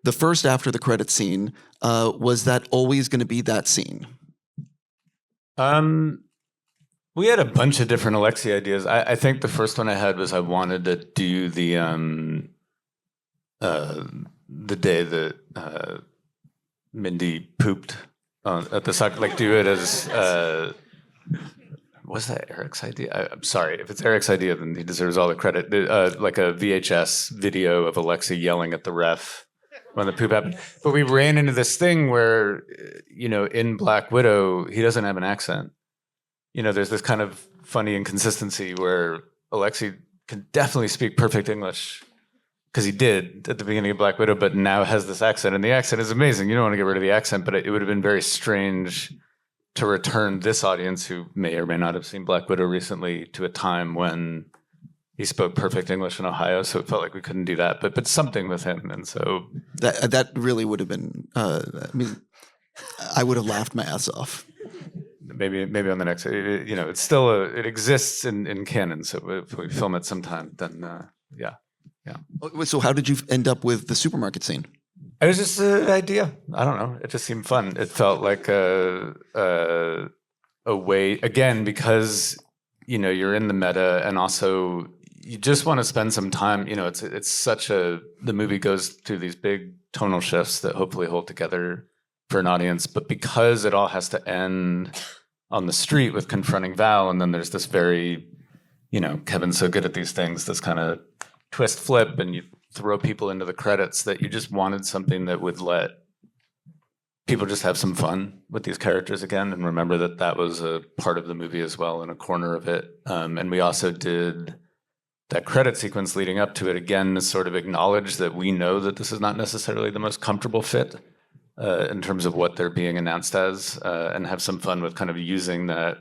the first after the credit scene, was that always going to be that scene? We had a bunch of different Alexi ideas. I think the first one I had was I wanted to do the day that Mindy pooped at the soccer, like do it as was that Eric's idea? I'm sorry if it's Eric's idea, then he deserves all the credit. Like a VHS video of Alexi yelling at the ref when the poop happened. But we ran into this thing where, in Black Widow, he doesn't have an accent. There's this kind of funny inconsistency where Alexi can definitely speak perfect English because he did at the beginning of Black Widow, but now has this accent, and the accent is amazing. You don't want to get rid of the accent, but it would have been very strange to return this audience who may or may not have seen Black Widow recently to a time when he spoke perfect English in Ohio, so it felt like we couldn't do that, but something with him, and so that really would have been. I would have laughed my ass off. Maybe on the next. It's still it exists in canon. So if we film it sometime, then yeah. So how did you end up with the supermarket scene? It was just an idea. I don't know. It just seemed fun. It felt like a way, again, because you're in the meta, and also you just want to spend some time. It's such the movie goes through these big tonal shifts that hopefully hold together for an audience, but because it all has to end on the street with confronting Val, and then there's this very, Kevin's so good at these things, this kind of twist flip, and you throw people into the credits, that you just wanted something that would let people just have some fun with these characters again, and remember that was a part of the movie as well, and a corner of it. And we also did that credit sequence leading up to it again to sort of acknowledge that we know that this is not necessarily the most comfortable fit in terms of what they're being announced as, and have some fun with kind of using that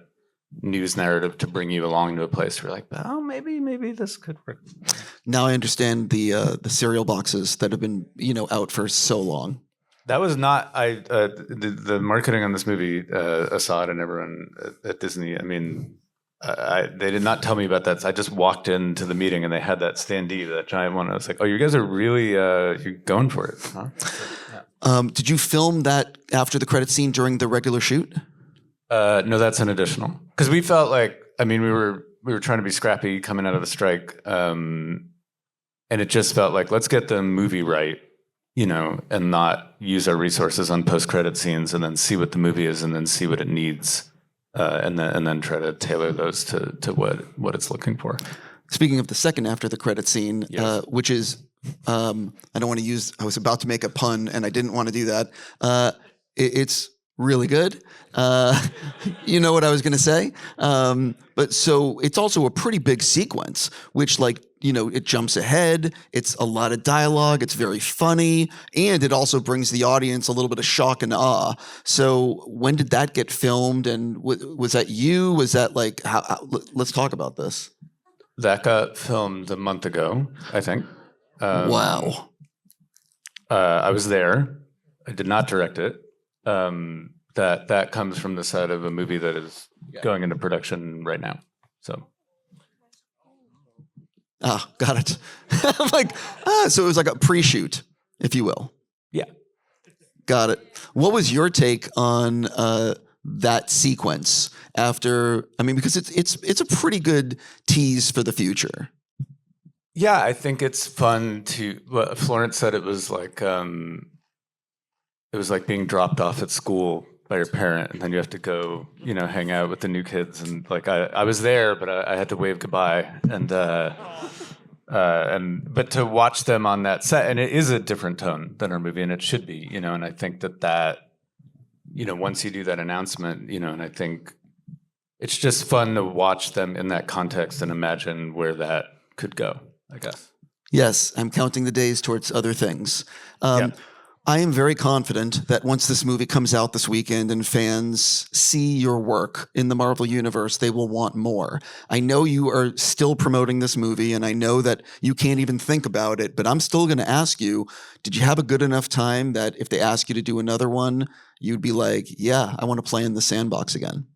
news narrative to bring you along to a place where you're like, oh, maybe this could work. Now I understand the cereal boxes that have been out for so long. That was not the marketing on this movie, Assad and everyone at Disney. I mean, they did not tell me about that. I just walked into the meeting and they had that standee, that giant one. I was like, oh, you guys are really you're going for it, huh? Yeah. Did you film that after the credit scene during the regular shoot? No, that's an additional. Because we felt like, we were trying to be scrappy coming out of the strike, and it just felt like, let's get the movie right, and not use our resources on post-credit scenes, and then see what the movie is, and then see what it needs, and then try to tailor those to what it's looking for. Speaking of the second after the credit scene, yes. Which is, I don't want to use, I was about to make a pun and I didn't want to do that. It's really good. You know what I was going to say? But so it's also a pretty big sequence, which it jumps ahead. It's a lot of dialogue. It's very funny. And it also brings the audience a little bit of shock and awe. So when did that get filmed? And was that you? Was that how let's talk about this. That got filmed a month ago, I think. Wow. I was there. I did not direct it. That comes from the set of a movie that is going into production right now. So. Got it. I'm like, so it was like a pre-shoot, if you will. Yeah. Got it. What was your take on that sequence after? Because it's a pretty good tease for the future. Yeah, I think it's fun to. Well, Florence said it was like being dropped off at school by your parent, and then you have to go, hang out with the new kids. And I was there, but I had to wave goodbye. And but to watch them on that set, and it is a different tone than our movie, and it should be, And I think that once you do that announcement, and I think it's just fun to watch them in that context and imagine where that could go, I guess. Yes, I'm counting the days towards other things. Yeah. I am very confident that once this movie comes out this weekend and fans see your work in the Marvel Universe, they will want more. I know you are still promoting this movie, and I know that you can't even think about it, but I'm still going to ask you, did you have a good enough time that if they ask you to do another one, you'd be like, yeah, I want to play in the sandbox again?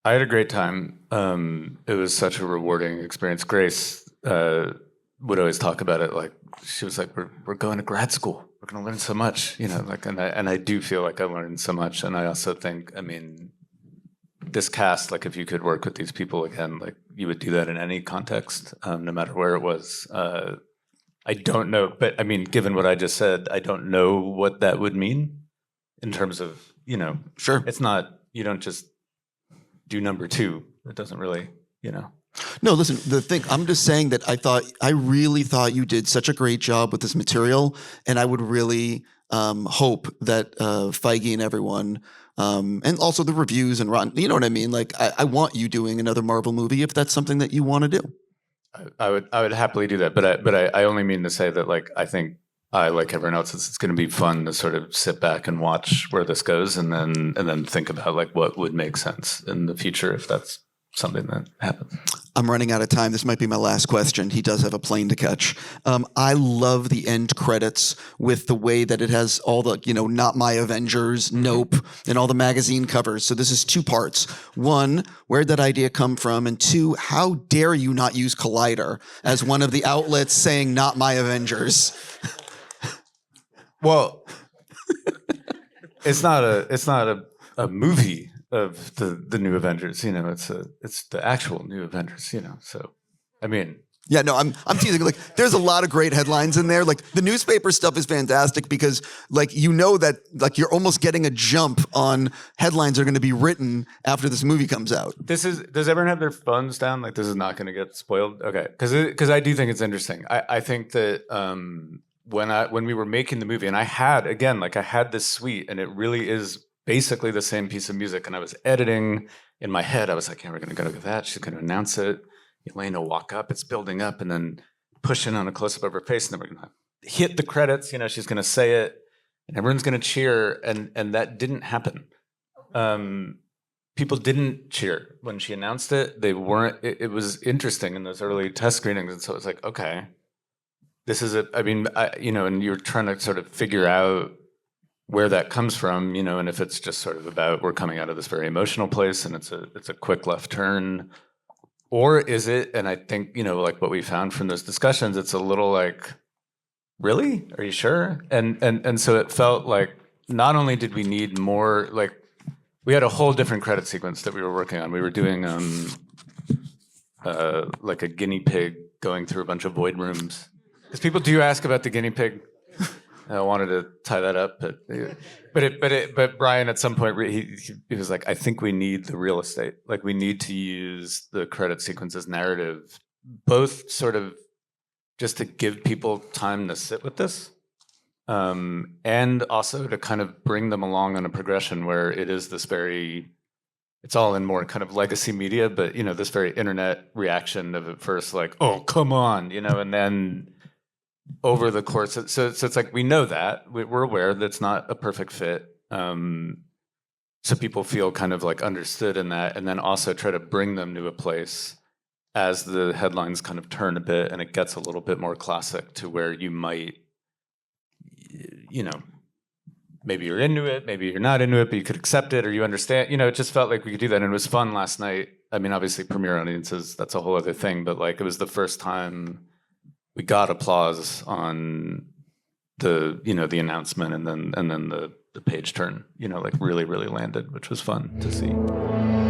I had a great time. It was such a rewarding experience. Grace, would always talk about it. Like she was like, we're going to grad school. We're going to learn so much, like, and I do feel like I learned so much. And I also think, I mean, this cast, like if you could work with these people again, like you would do that in any context, no matter where it was. I don't know, but I mean, given what I just said, I don't know what that would mean in terms of, Sure. It's not, you don't just do number two. It doesn't really, No, listen, I'm just saying that I really thought you did such a great job with this material, and I would really hope that Feige and everyone, and also the reviews and Rotten, you know what I mean? Like, I want you doing another Marvel movie if that's something that you want to do. I would happily do that, but I only mean to say that, like, I think I, like everyone else, it's going to be fun to sort of sit back and watch where this goes, and then think about like what would make sense in the future if that's something that happens. I'm running out of time. This might be my last question. He does have a plane to catch. I love the end credits with the way that it has all the, Not My Avengers, Nope, and all the magazine covers. So this is two parts. One, where'd that idea come from? And two, how dare you not use Collider as one of the outlets saying Not My Avengers? Well, it's not a movie of the new Avengers, it's the actual new Avengers, So, I mean, yeah, no, I'm teasing. Like, there's a lot of great headlines in there. Like, the newspaper stuff is fantastic because, like, that, like, you're almost getting a jump on headlines are going to be written after this movie comes out. Does everyone have their phones down? Like, this is not going to get spoiled. Okay, because I do think it's interesting. I think that when we were making the movie, and I had this suite, and it really is basically the same piece of music, and I was editing in my head. I was like, yeah, we're going to go to that. She's going to announce it. Elaine will walk up. It's building up, and then push in on a close-up of her face, and then we're going to hit the credits. She's going to say it, and everyone's going to cheer, and that didn't happen. People didn't cheer when she announced it. They weren't. It was interesting in those early test screenings, and so it was like, okay, this is it. I mean, and you're trying to sort of figure out where that comes from, and if it's just sort of about we're coming out of this very emotional place and it's a quick left turn, or is it? And I think like what we found from those discussions, it's a little like, really? Are you sure? And so it felt like not only did we need more, like we had a whole different credit sequence that we were working on. We were doing like a guinea pig going through a bunch of void rooms. Because people do ask about the guinea pig. I wanted to tie that up, but Brian at some point he was like, I think we need the real estate. Like we need to use the credit sequence as narrative, both sort of just to give people time to sit with this, and also to kind of bring them along on a progression where it is this it's all in more kind of legacy media, but this very internet reaction of at first like, oh, come on, and then over the course of, so it's like we know that we're aware that it's not a perfect fit, so people feel kind of like understood in that, and then also try to bring them to a place as the headlines kind of turn a bit and it gets a little bit more classic to where you might, maybe you're into it, maybe you're not into it, but you could accept it or you understand. It just felt like we could do that, and it was fun last night. I mean, obviously premiere audiences, that's a whole other thing, but like it was the first time we got applause on the the announcement, and then the page turn like really landed, which was fun to see.